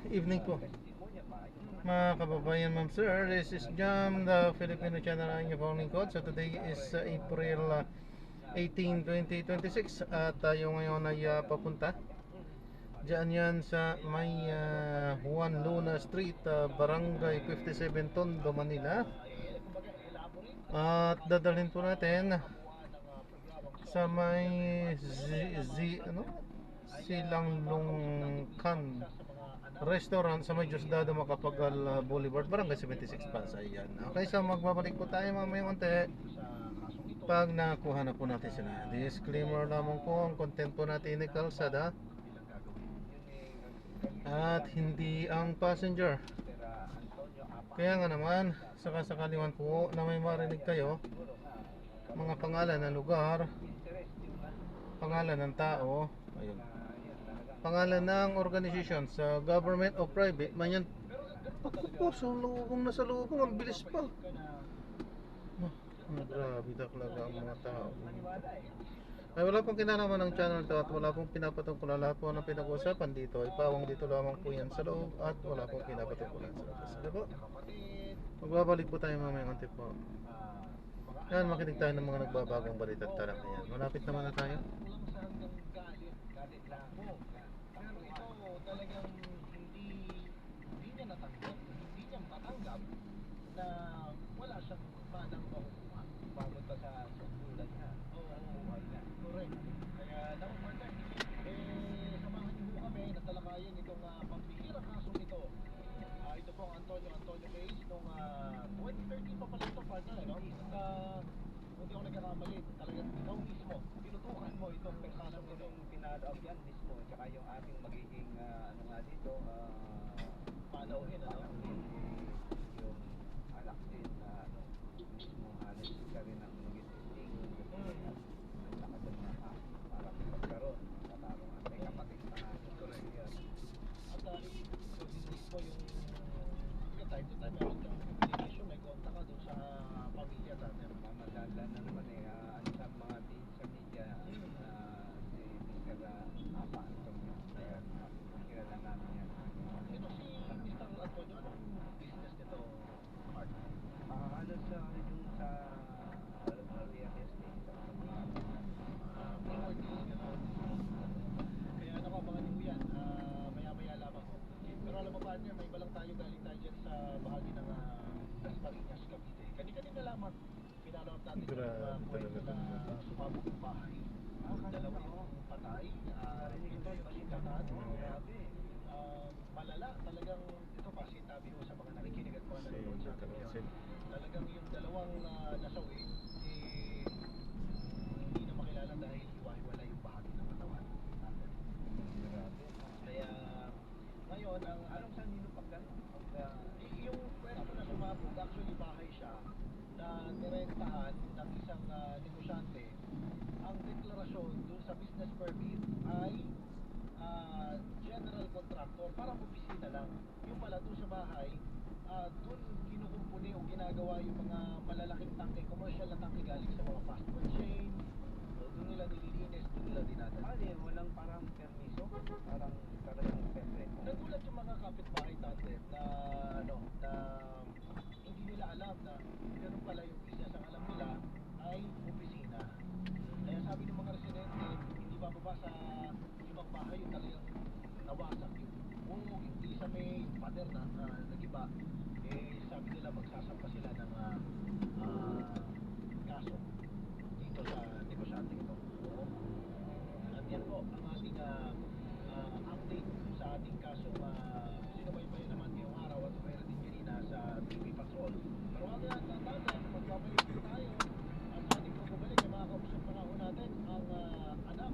Evening po mga kababayan, ma'am sir. This is Jam, the Filipino channel ang inyong phone lingkod. So today is April 18, 2026 at tayo ngayon ay papunta diyan yan sa may Juan Luna Street, Barangay 57, Tondo, Manila. At dadalhin po natin sa may ano? Silang Lungkan Restaurant sa may Diosdado Macapagal Boulevard, Barangay 76, Pasay yan. Okay, so magbabalik po tayo mamaya konti pag nakuha na po natin sila. Disclaimer lamang po, ang content po natin ay kalsada at hindi ang passenger. Kaya nga naman, sakasakaliwan po na may marinig kayo mga pangalan ng lugar, pangalan ng tao, ayun, pangalan ng organisasyon sa government o private man yan. Ako po, sa lubong na sa lubong, ang bilis pa. Grabe talaga ang mga tao. Ay, wala pong kinalaman ng channel to at wala pong pinapatungkulan. Lahat po ng pinag-uusapan dito ay pawang dito lamang po yan sa loob at wala pong pinapatungkulan sa labas. Sige po, magbabalik po tayo mamaya konti po. Yan, makinig tayo ng mga nagbabagong balita at talakayan. Malapit naman na tayo. Talagang hindi niya natanggap, hindi niya matanggap na wala siyang manang makukuha bago pa sa susulan niya. Oo, buhay niya. Correct. Kaya dapat partner, samahan niyo po kami na talakayin itong pambihirang kasong ito. Ito po ang Antonio case noong 2013 pa pala ito, partner, no? Kung di ako nagkakamali, talagang ikaw mismo, tinutukan mo itong kasong ito. Pinadaw yan mismo, tsaka yung ating magiging ano nga dito, panauhin, ano? Yung anak din na ano, mismo halos ka rin ang mag-isisting. Ang lakas ng mga para magkaroon sa tarungan. May kapatid na correct yan. At so din mismo yung time to time meron kang communication, may kontak ka doon sa pamilya natin. Mamadala na naman ano sa mga sa media si Mr. Apa Antonio. Kaya kilala namin yan. Ito si Mr. Antonio, anong business nito, partner? Ano sa yung sa real estate sa mga property, gano'n. Kaya nakabangan niyo yan, maya-maya lamang. Pero alam mo partner, may iba lang tayo, galing tayo dyan sa bahagi ng Dasmariñas, Cavite. Kanina lamang pinalawag natin yung kwento na sumabog yung bahay. Dalawa yung patay, ito yung sikatan. Malala, talagang ito pa, sinabi ko sa mga nakikinig at mga nanonood sa atin. Talagang yung dalawang nasawi, hindi na makilala dahil hiwa-hiwala yung bahagi ng katawan natin. Kaya ngayon, ang anong sa nino pagkano? Yung pwesto na sumabog, actually bahay siya na nirentahan ng isang negosyante. Ang deklarasyon dun sa business permit ay general contractor, parang opisina lang. Yung pala dun sa bahay, dun kinukumpuni o ginagawa yung mga malalaking tangke, commercial na tangke galing sa mga fast food chain. Doon nila nililinis, doon nila dinadala. Walang parang permiso, parang talagang perfect. Nagulat yung mga kapitbahay natin na ano, na hindi nila alam na ganun pala yung business. Ang alam nila ay opisina. Kaya sabi ng mga residente, hindi bababa sa ibang bahay yung talagang nawasak yung buong, hindi sa may pader na nagiba. Sabi nila magsasampa sila ng kaso dito sa negosyante ito. At yan po ang ating update sa ating kasong sinubaybay naman ngayong araw at mayroon din kanina sa TV Patrol. Pero wag na tatanda, magbabalik po tayo at sa ating pagbabalik ay makakausap pa nga ho natin ang anak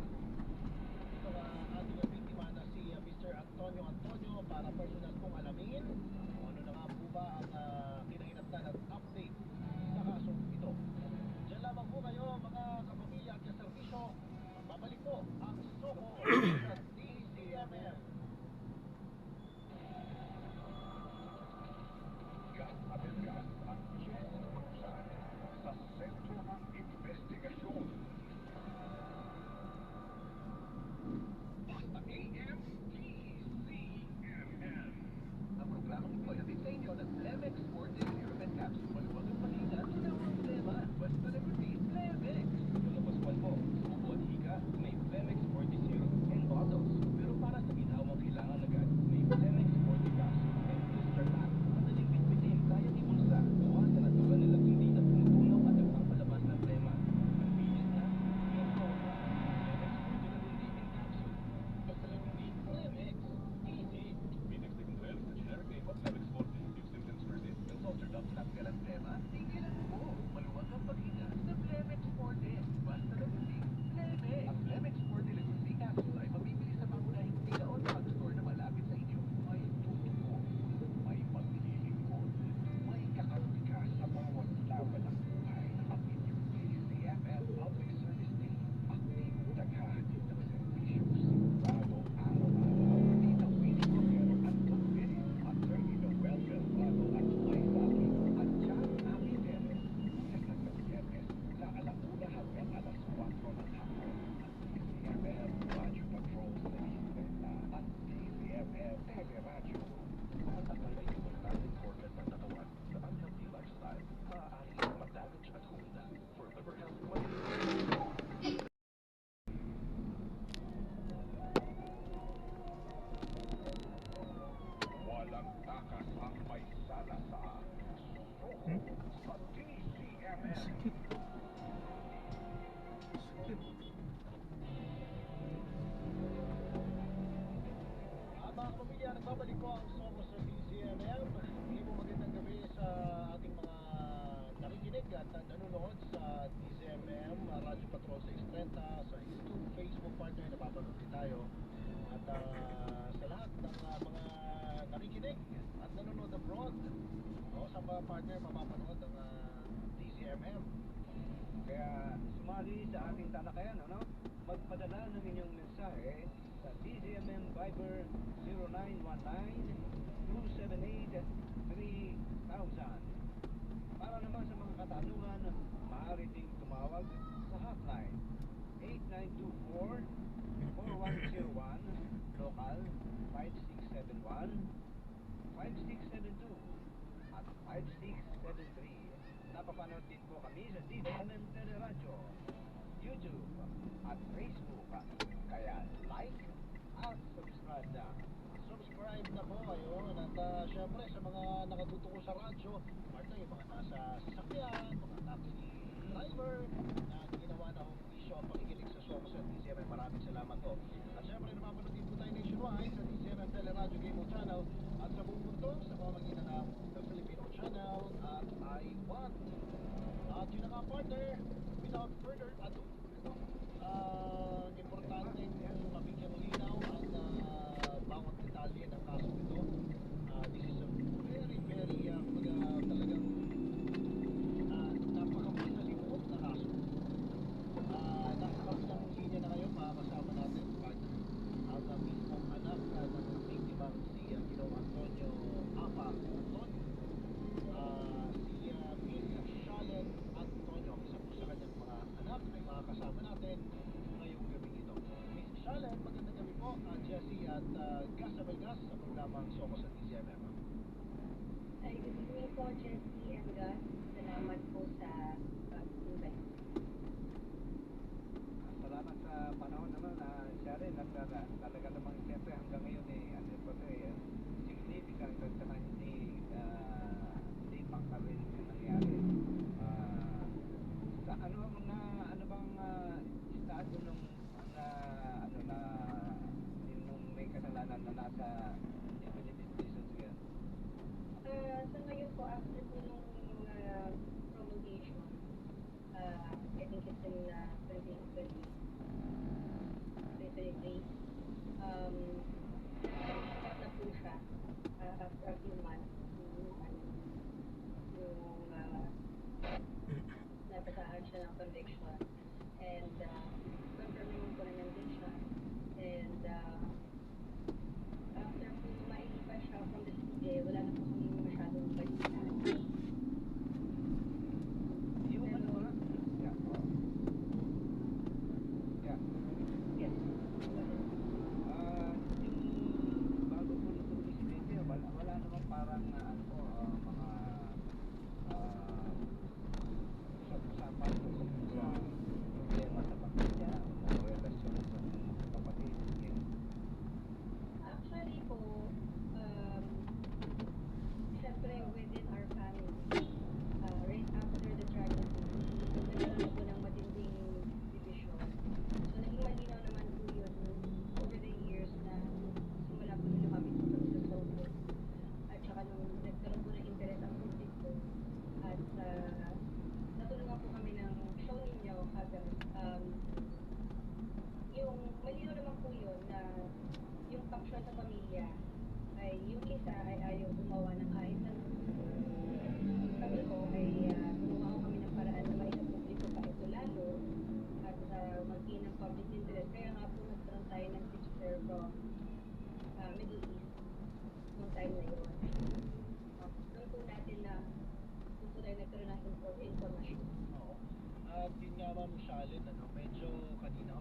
ito ating biktima na si Mr. Antonio para personal pong alamin kung ano na nga po ba ang kinahinatnan at update sa kasong ito. Diyan lamang po kayo mga kapamilya at kaservisyo. Babalik po ang Soko sa DCMM. Gas at gas at Jess Cruzan sa sentro ng investigasyon. Basta AM, DCMM. Teleradyo. Matagal na importanteng cornet ng katawan sa unhealthy lifestyle. Maaari itong mag-damage at humina. For liver health, walang takas ang may sala sa Hmm? sa DCMM. Sakit. Sakit. Mga kapamilya, nagbabalik po ang Somo sa DCMM. Hindi po magandang gabi sa ating mga nakikinig at nanonood sa DCMM, Radyo Patrol 630, sa YouTube, Facebook partner, napapanood din tayo. At sa lahat ng mga nakikinig at nanonood abroad, sa mga partner, mapapanood ang DCMM. Kaya sumali sa ating talakayan, ano? Magpadala ng inyong mensahe sa DZMM Viber 0919-278-3000. Para naman sa mga katanungan, maaari ding tumawag sa hotline 8924-4101, local 5671-5672 at 5673. Napapanood din po kami sa DZMM Teleradyo, YouTube at Facebook. Kaya like at subscribe na. Subscribe na po kayo at syempre sa mga nakatutuko sa radyo, partner, yung mga nasa sasakyan, mga taxi driver na ginawa na hong issue ang pakikinig sa show ko sa DCMM. Maraming salamat po. At syempre napapanood din po tayo nationwide sa DCMM Teleradyo Cable Channel at sa buong mundo sa pamamagitan ng The Filipino Channel at I1. At yun na nga partner, without further ado, importante yung mabigyan linaw ang bawat detalye ng kaso ito. This is a very, very talagang napakamasalimuot na kaso. Nasa kabilang linya na ngayon, makakasama natin ang mismong anak ng biktimang si Ginoong Antonio Apa Antonio. Si Miss Shalen Antonio, isa po sa kanyang mga anak ay makakasama natin ngayong gabi ito. Miss Shalen, magandang gabi po. Jessie at Gas Abelgas sa programang Soko sa DCMM. Ay, good evening po, Jessie and Gus. Salamat po sa pag-invite. Salamat sa panahon naman na siya rin at talaga namang siyempre hanggang ngayon ano po ito significant at saka hindi pangkaril yung nangyari. Sa ano bang estado nung nung may kasalanan na nasa definitive prisons yan? Sa ngayon po, after po nung promulgation, I think it's in 2023, nag-start na po siya after a few months yung nabasahan siya ng conviction and confirming po na nandun siya and after po mailipas siya from the CJ, wala na po kami masyadong balitaan. Yung ano ba? Yeah. Yeah. Yes. Yung bago po nitong presidente, wala naman parang mga usap-usapan o problema sa pamilya o relasyon sa kapatid. Actually po, syempre within our family, right after the tragedy, nagkaroon po ng matinding division. So naging malinaw naman po yun over the years na simula po nila kami sa Soho. At saka nung nagkaroon po ng interest ang publiko at natulungan po kami ng show ninyo agad. Yung malinaw naman po yun na yung paksyon sa pamilya ay yung isa ay ayaw gumawa ng ayos na kami ko ay gumawa ko kami ng paraan na maisapubliko pa ito lalo at maging ng public interest. Kaya nga po nagkaroon tayo ng sister from Middle East noong time na yun. Doon po natin na doon po tayo nagkaroon ng information. Oo. At yun nga ma'am Shalen, medyo kanina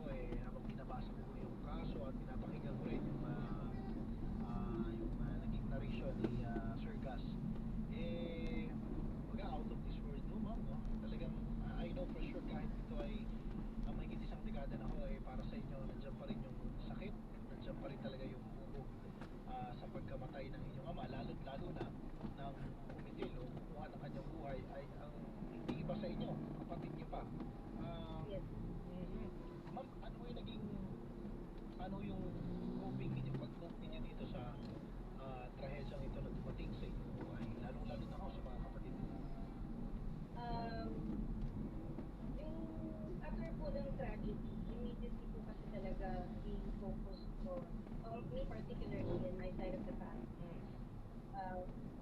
habang binabasa ko yung kaso at pinapakinggan ko rin yung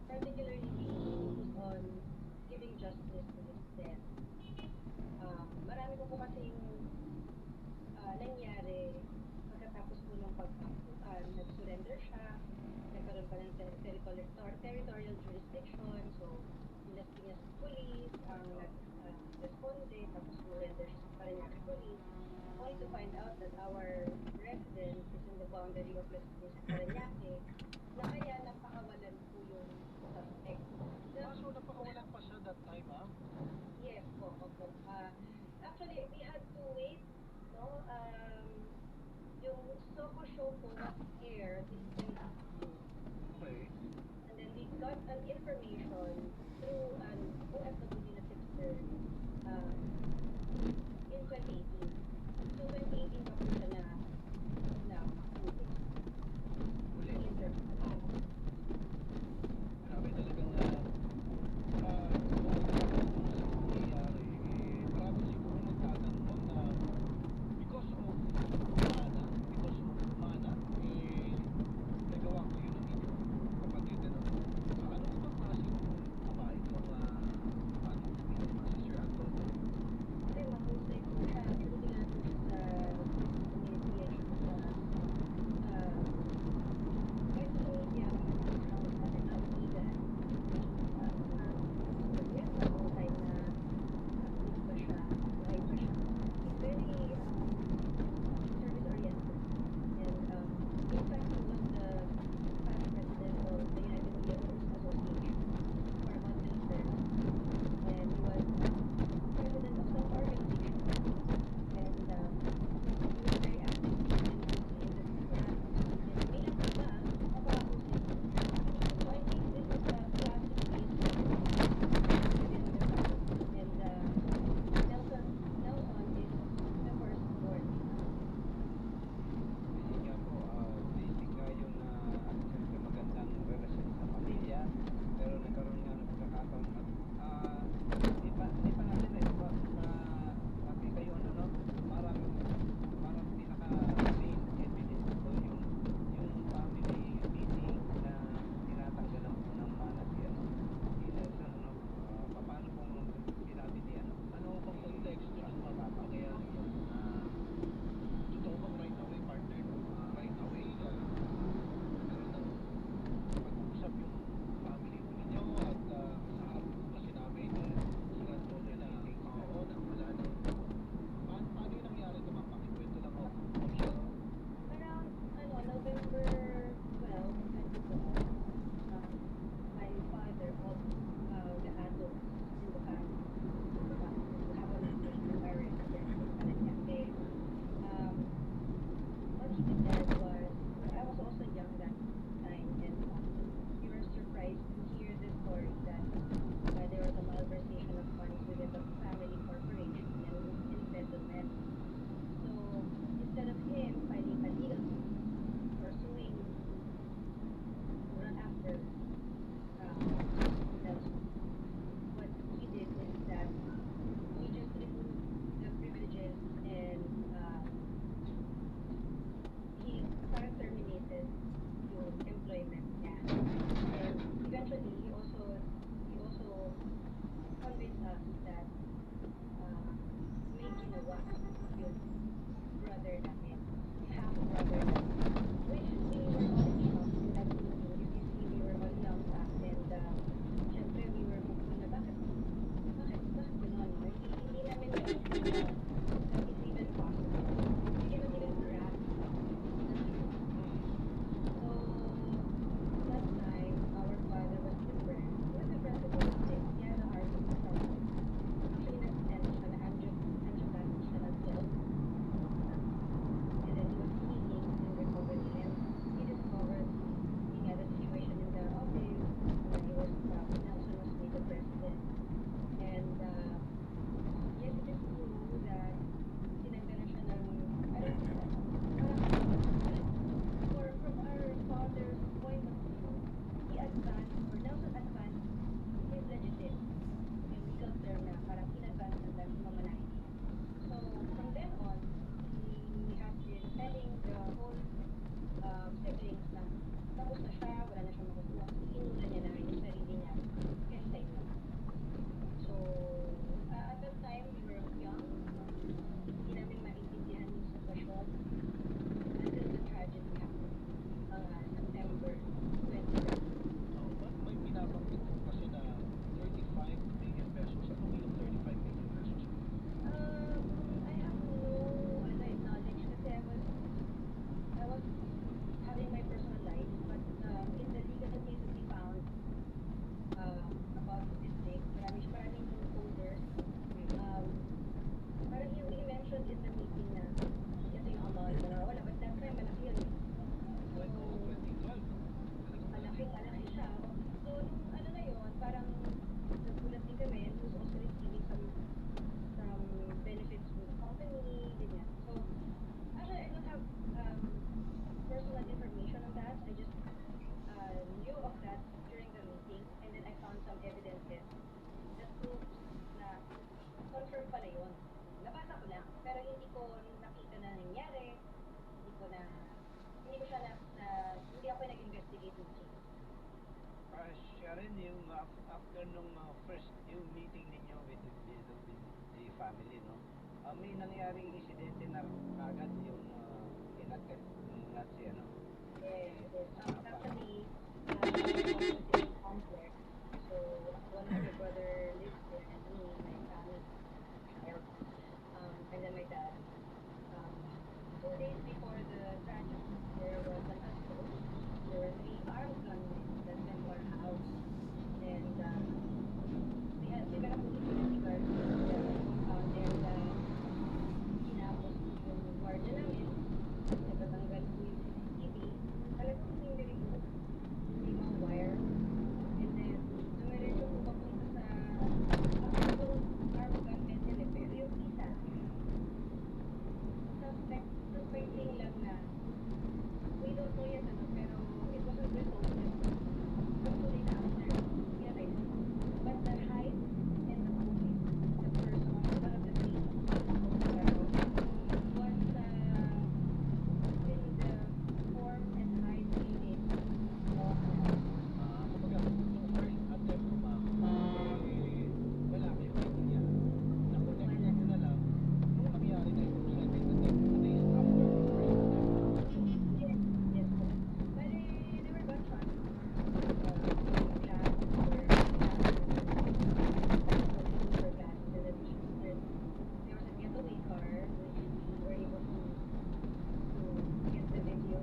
particularly focused on giving justice to his death. Marami po kasing nangyari pagkatapos po ng pagpapatukan, nag-surrender siya, nagkaroon pa ng territorial jurisdiction, so Pinas Police ang nag-responde, tapos surrender siya sa Parañaque Police, only to find out that our residence is in the boundary of Las Piñas and Parañaque, na kaya napakawalan po yung suspect. Kaso napakawalan pa siya that time, ah. Yes po, opo. Actually, we had to wait, no? Yung Soko show po was aired in afternoon. Okay. And then we got an information through an OFW na tipster in 2018. So 2018 pa po siya na huli. Uli. Interview. Grabe talagang nangyayari, marami siguro nagtatanong na because of mana, nagawa ko yun ng inyong kapatid na ano ba klaseng ama itong ating si Sir Antonio? Kasi mahusay po siya. Pinutulan po siya sa community at saka sa kahit sa media, mga natin Alpigan. Yes, mahusay na active pa siya, live pa siya. He's very service-oriented. And in fact, he was the past president of the United Theaters Association for about 3 terms. And he was president of some organization. And he was very active in the industry. And bilang iba, napakahusay po. So I think this is a classic case within the family. And Nelson is the firstborn. Yun nga po, basic nga yung siyempre magandang relasyon sa pamilya, pero nagkaroon nga ng pagkakataon at hindi pa natin sabi kayo no, parang pinaka main evidence ko yung family meeting na tinatanggalan po ng mana si Nelson, no? Paano pong sinabi ni Ano bang context yun, mapapakayari yun? Totoo bang right away, partner? Right away, nagkaroon ng pag-uusap yung family po ninyo at sa harap po kasi namin si Antonio na oo, wala na. Paano yung nangyari ito? Mapakikwento lang ako. Around November 12, my father called the adults in the family to have a meeting with my residence in Parañaque. What he said was, I was also young that time, and we were surprised to hear the story that there was a malversation of funds within the family corporation and embezzlement. So instead of him filing a legal suit pursuing to run after Nelson, what he did is that he just removed the privileges and he parang terminated yung employment niya. And eventually, he also convinced us that may ginawa yung brother namin, half brother namin, which we were all in shock in that meeting. If you see, we were all young back then. Syempre, we were hoping na bakit gano'n? Hindi namin alam that it's even possible. We cannot even grasp the truth. So, that time, our father was depressed. He was depressed because he had a heart attack. investigative team. Siya rin yung after nung first yung meeting ninyo with the family, no? May nangyaring insidente na agad yung inattempt nga si ano? Yes, yes. Actually, was in complex. So, one of my brother lives there, and me, my family, child, and then my dad. 2 days before the tragedy, there was an assault. There were 3 armed gunmen that went to our house, and we got a police security guard there, and kinapos yung guardia namin, nagtatanggal po yung CCTV, talagang sindirin po yung mga wire, and then dumiretso po papunta sa actual armed gunmen nila, pero yung isa, suspecting lang na, we don't know yet ano, pero it wasn't resolved yet. Hopefully na after, pinatay na. But the height and the police, the person, one of the three, was in the form and height unit of the house. Kumbaga, nung first attempt mo, ma'am, wala kayo idea. Na-connect mo na lang nung nangyari na yung second attempt, 2 days after the first attempt. Yes, yes po. But they were gunshots. Shots were gas, and then there was a getaway car, which we were able to get the video,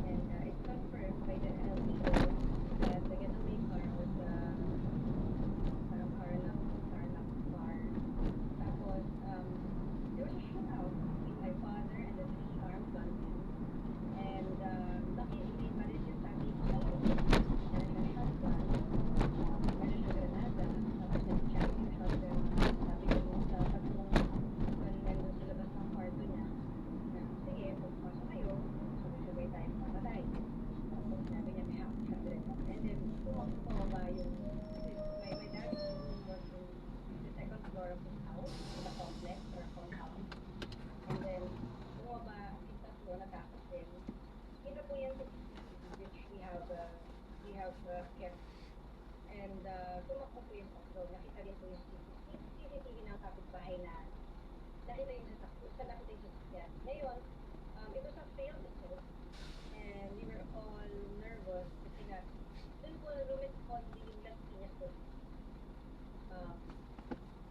and it's confirmed by the LTO that the getaway car was parang Carnac car. Tapos, there was a shootout between my father and the 3 armed gunmen. And luckily, pares yung sabi ko sa loob. And then shotgun, meron siya granada, tapos nag-check yung shotgun. Sabi ko mo sa tatlong gunmen doon sa labas ng kwarto niya, na sige, pagpasok kayo, sabay-sabay tayo mamatay. Tapos sabi niya, may half shotgun. And then, bumaba yung, my dad's room was in the second floor of his house, in the complex or compound. And then, bumaba yung tatlo, natapos din. Kita po yan sa CCTV, which we have kept. And tumakbo po yung tatlo. Nakita rin po yung CCTV ng kapitbahay na nakita yung nakita yung sasakyan. Ngayon, it was a failed assault. And we were all nervous kasi nga, dun po lumit-respond yung Las Piñas po.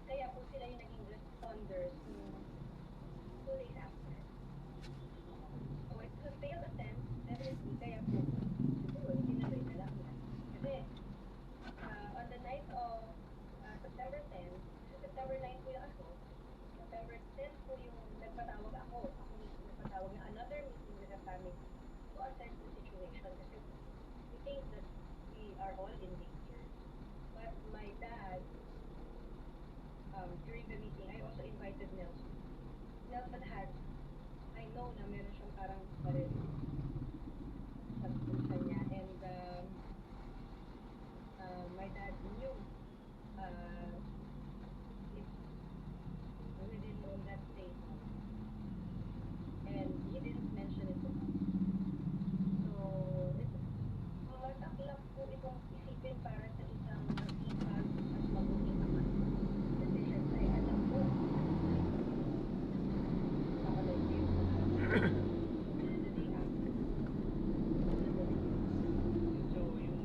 Kaya po sila yung naging responders nung 2 days after. Oh, it was a failed attempt, definitely. Kaya po, siguro, tinuloy na lang yan. Kasi, on the night of September 10, September 9 po yung assault, September 10 po yung nagpatawag ako mismo nagpatawag na another meeting with the family to assess the situation kasi we think that we are all in danger. But my dad, during the meeting, I also invited Nelson. Nelson had, I know na meron siyang parang baril sa pusa niya, and my dad knew if within that state, and he didn't mention it to us. So, masaklap po itong isipin para sa isang masipag at mabuting ama. Decision ay alam po. So yung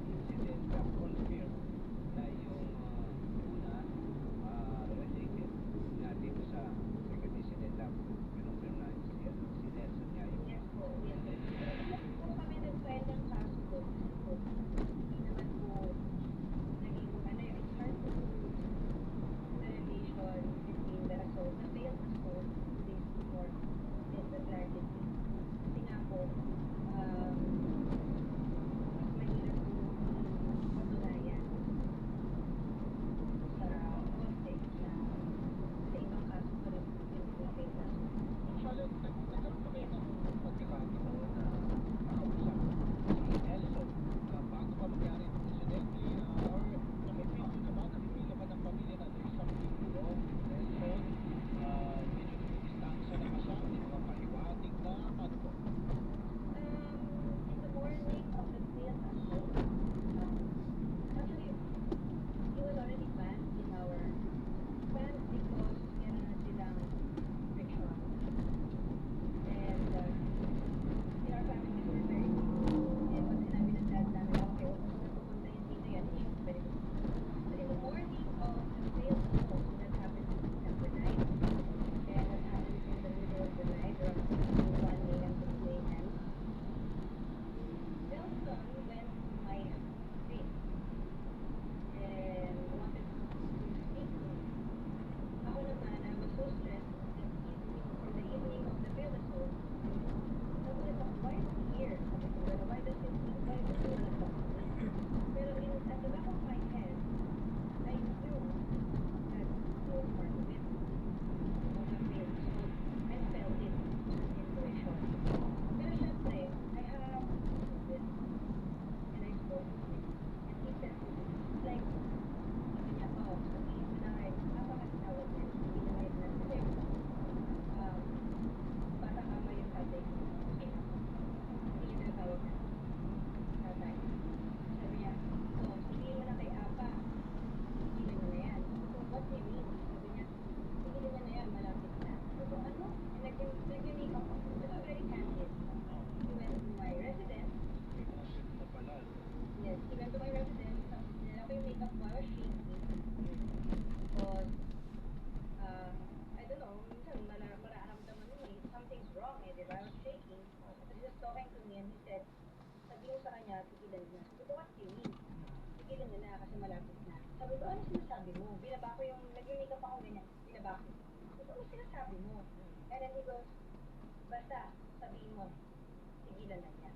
incident na confirm na yung una related na dito sa second incident na confirm na si Nelson niya yung Yes po, yes. Kung kami nag-file ng kaso, tigilan na. Sabi ko, what do you mean? Tigilan na kasi malapit na. Sabi ko, ano sinasabi mo? Binaba ko yung, nag-makeup ako ganyan. Binaba ko. Sabi ko, ano sinasabi mo? And then he goes, basta, sabihin mo, tigilan na niya.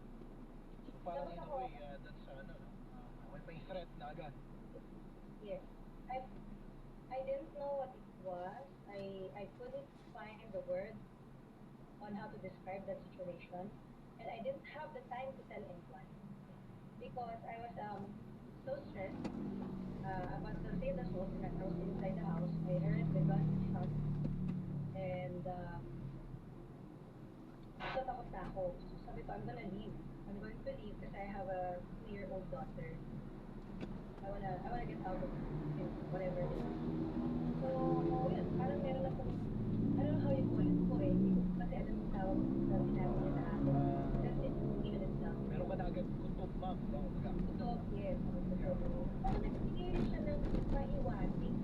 So parang Tapos in a ako- way, that's ano, may threat na agad. Yes. I didn't know what it was. I couldn't find the word on how to describe that situation. And I didn't have the time to tell anyone. Because I was so stressed about the state of soul that I was inside the house. I heard the gunshot. And so takot na ako. So sabi ko, I'm gonna leave. I'm going to leave because I have a 2-year-old daughter. I wanna get out of it, whatever it is. So, yun, parang meron akong, I don't know how you call it po eh. Hindi ko kasi alam yung tawag sa sinabi niya sa akin. That's it, even it down. Meron ka na agad kutob, ma'am. Ito, yes. Pero nagbigay siya ng pahiwatig.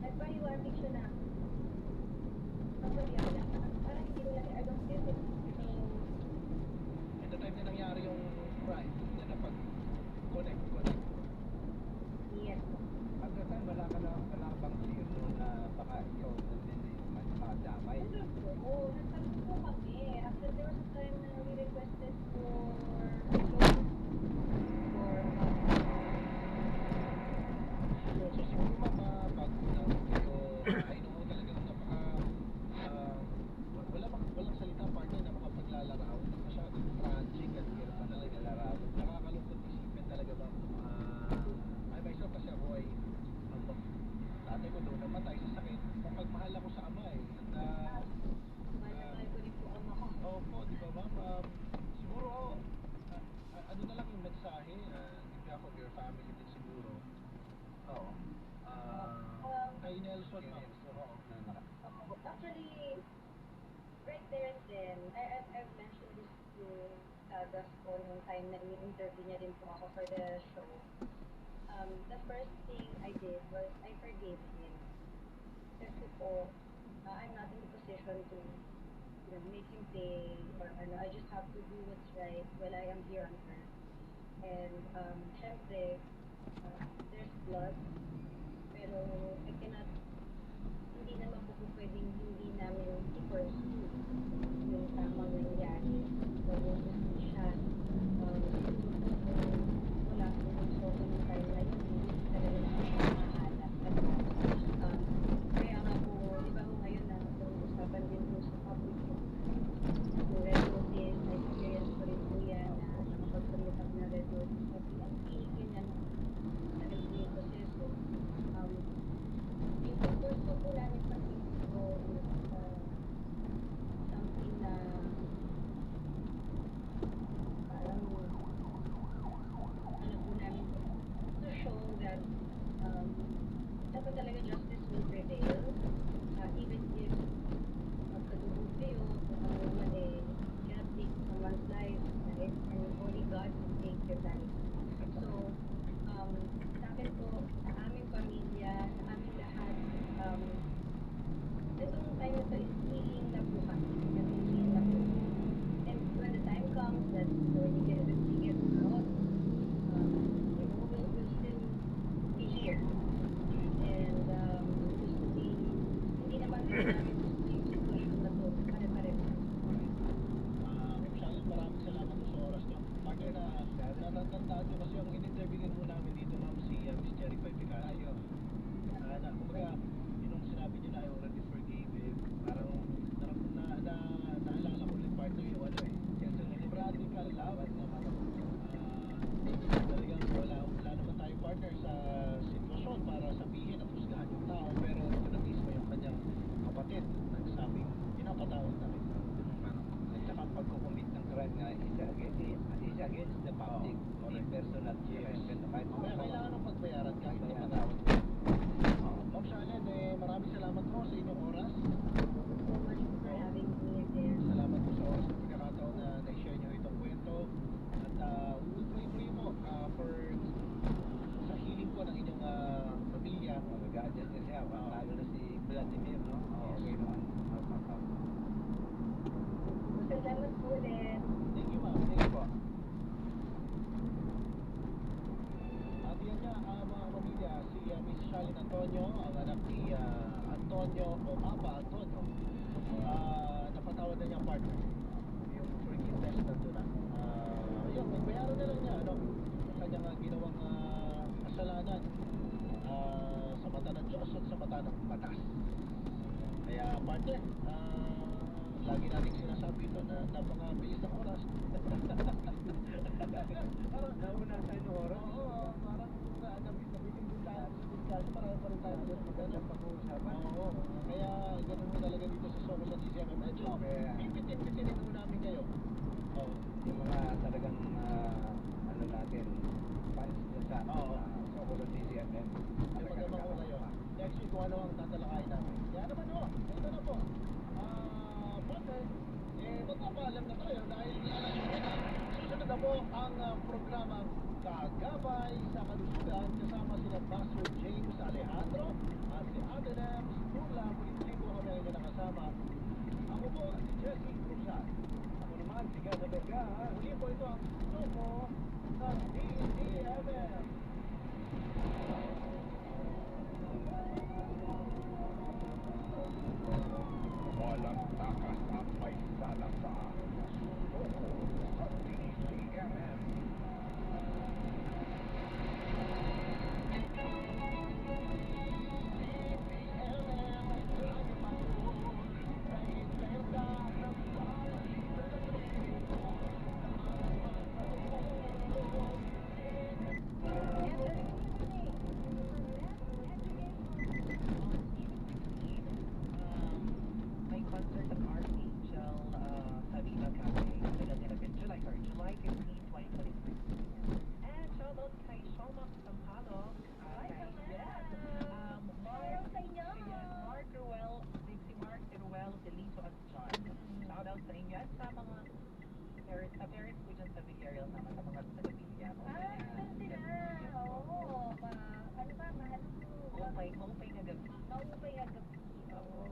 Nagpahiwatig siya na, magpabiyala. Parang hindi ko lang, I don't get it. So, At the time na nangyari yung crime, hindi na napag-connect. yes. At the time, wala bang fear no, na baka ikaw mas makadamay? Oo, nagtanong po kami. After there was a time na we requested for So siguro ma'am, bago na kayo, I know talagang walang salita partner na makapaglalaraw na masyadong tragic at hirap na talaga larawan. Nakakalungkot isipin talaga ma'am. I myself kasi ako ay tatay ko doon namatay sa sakit. Kung pagmahal ako sa ama eh. At mahal ko rin po ang ako. opo, di ba ma'am? Siguro, ano na lang yung mensahe, in behalf of your family din siguro. Oo. Kay Nelson ma'am. Oo. Actually, right there and then, I've mentioned this to Tagas po nung time na i-interview niya din po ako for the show. The first thing I did was I forgave him. Kasi po, I'm not in a position to make him pay or ano. I just have to do what's right while I am here on earth. And syempre, there's blood, pero I cannot, hindi naman po pwedeng hindi namin i-pursue yung tamang nangyari. So, yung siya, wala po yung source ng time na yun, hindi talaga namin siya mahanap. At kaya nga po, di ba po ngayon na usapan din po sa public yung red notice, na-experience ko rin po yan na nakapag-submit ako ng red notice sa PNP, ganyan, tagal po yung proseso. Yung gusto po namin pag-isip ko is something na parang ano po namin to show that dapat talaga justice will prevail even if magkadugo kayo kung ano naman eh cannot take someone's life, right? And only God can take your life. So sa akin po, sa aming pamilya, sa aming lahat, itong time na to is healing na po kami. Healing na po. And when the time comes that when you get out, we'll still be here. And gusto hindi naman din namin gusto yung sitwasyon na to. Pare-pareho. Charlotte, maraming salamat sa oras niyo. Partner na natandaan niyo kasi ang in-interviewin mo namin dito ma'am si Miss Jerry Picasso. Kumbaga, yung sinabi niyo na I already forgave him. Parang naalala ko ulit partner yung ano eh. Radical love naman. Talagang wala naman tayo partner sa sitwasyon para sabihin at husgahan yung tao. Pero ito na mismo yung kanyang kapatid nagsabing pinapatawad na rin. At saka pagkukumit ng crime nga is against the public, hindi personal. Yes. Kahit Kaya kailangan ng pagbayaran kahit na patawad. Ma'am Charlotte, maraming salamat po sa inyong oras. So much for having me there. Salamat po sa oras at pagkakataon na na-share nyo itong kwento. At we will pray for you mo sa healing po ng inyong pamilya. Mag-adjust na siya, lalo na si Vladimir, no? Okay naman. Salamat po ulit. Thank you ma'am. Thank you po. Don Antonio, ang anak ni Antonio o Papa Antonio, napatawad na niya ang partner. Yung forgiveness na doon na. Yun, magbayaran na lang niya, ano, ang kanyang ginawang kasalanan sa mata ng Diyos at sa mata ng batas. Kaya partner, lagi nating sinasabi ito na napakabilis ng oras. Parang Nauna tayo ng oras. oo, parang nabitin din tayo sa discussion, parang pa rin tayo doon Magandang pag-uusapan. Oo, kaya ganun mo talaga dito sa Soko sa DCM. Medyo, Kaya- pipitin-pitinin mo namin kayo. Oo. Yung mga talagang ano natin, fans niya sa Oo. Soko sa DCMM. Yung magandang ko kayo. Next week kung ano ang tatalakayin namin. Kaya naman ho, ito na po. Partner, magpapaalam na tayo dahil susunod na po ang programang Kagabay sa Kalusugan kasama sina Pastor James Alejandro at si Ate Lems Turla. Muli po kami ang inyong nakasama. Ako po si Jesse Cruzat. Ako naman, si Gada Berga. Muli po ito ang Soko sa DCMM. Walang takas ang may salasa. Soko sa DCMM. My concert at Archangel sa Viva Cafe. Naganap July 15, 2026. And shoutout kay Shomak Sampalo. Shoutout sa inyo. Mark Ruel, si Mark Ruel, Delito at John. Shoutout sa inyo at sa mga parents ko dyan sa Villarreal naman, sa mga taga-Villa. Ganun sila. Oo. Ano ba, mahal mo? Maupay na gabi. Maupay ang gabi. Oo.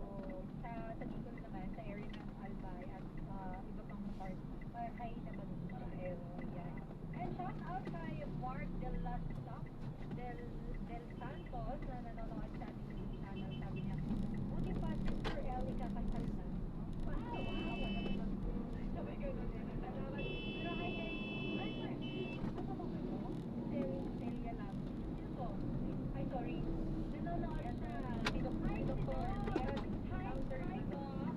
Sa Bicol naman, sa area ng Albay at iba pang part, ay naman sa area. And shout out kay Mark Del Santos na nanonood sa ating TV channel. Sabi niya, buti pa Sister Ellie kakasal na. Wow! Sabi ganun din. Salamat. Pero hi kay, ano ba ito? Celia lang. Sino to? Ay, sorry. Nanonood siya. Si Dr. Hi, Doc.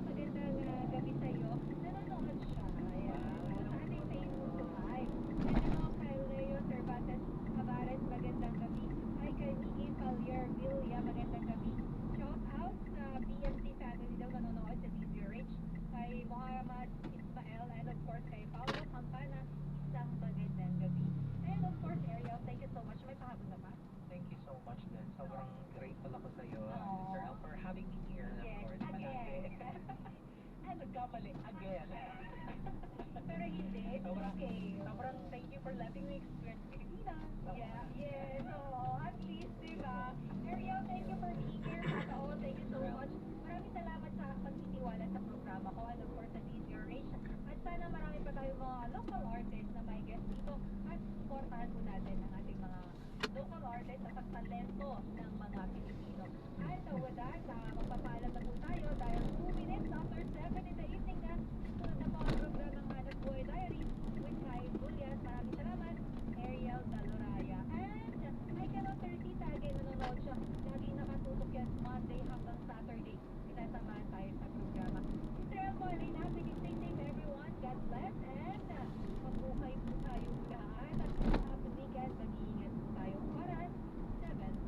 Magandang gabi sa'yo. Nanonood siya. Ayan. Sa ating Facebook Live. And ano, kay Leo Cervantes Cabares, magandang gabi. Hi, kay Nikki Pallier Villa, magandang gabi. Shout out sa BMC family daw nanonood sa DZRH. Kay Muhammad Ismael and of course kay Paulo Campana, isang magandang gabi. And of course, Ariel, thank you so much. May pahabol na ba? Thank you so much din. Sobrang grateful ako sa iyo, Aww. Sister El, for having me here. Yes, Of course, again. And nagkamali again. Pero hindi, it's Sobrang, okay. sobrang thank you for letting me experience Pilipinas. Yeah, yes, oo, at least, diba? Ariel, thank you for being here. Patao, thank you so much. Maraming salamat sa pagtitiwala sa programa ko and of course sa DZRH. At sana marami pa tayong mga local artists na may guest dito at supportahan po natin ang ating mga local artists at ang talento ng mga Pilipino. At with that, magpapaalam na po tayo dahil 2 minutes after 7 in the evening na sunod na po ang programang Hanap Buhay Diary with Kai Julias. Maraming salamat, Ariel Daloraya. And I cannot 30 tagay nanonood siya. Laging nakatutok yan Monday hanggang Saturday. Sinasamahan tayo sa programa. Mr. Elmo, Elena, sige, stay safe everyone. God bless and mabuhay po tayo lahat. At happy weekend, mag-iingat po tayo. Oras, 7:03.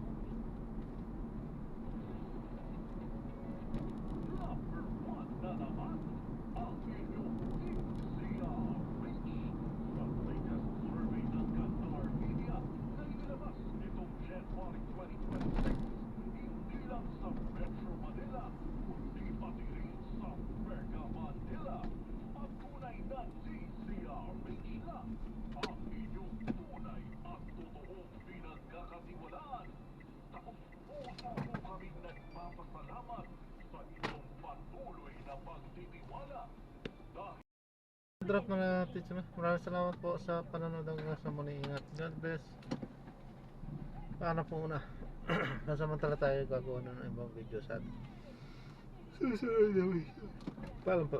Number one na naman ang inyong DCRH. Sa latest survey ng Kantar Media na inilabas nitong January 2026, hindi lang sa Metro Manila, kundi pati rin sa Mega Manila. Ang tunay na DCRH lang ang inyong tunay at totoong pinagkakatiwalaan. Taos-puso po kaming nagpapasalamat sa inyong patuloy na pagtitiwala. Dahil Drop na natin siya. Maraming salamat po sa panonood hanggang sa muli. Ingat. God bless. Paano po na? Nasamantala tayo gagawa na ng ibang video sa atin. Susunod na video. Paalam po.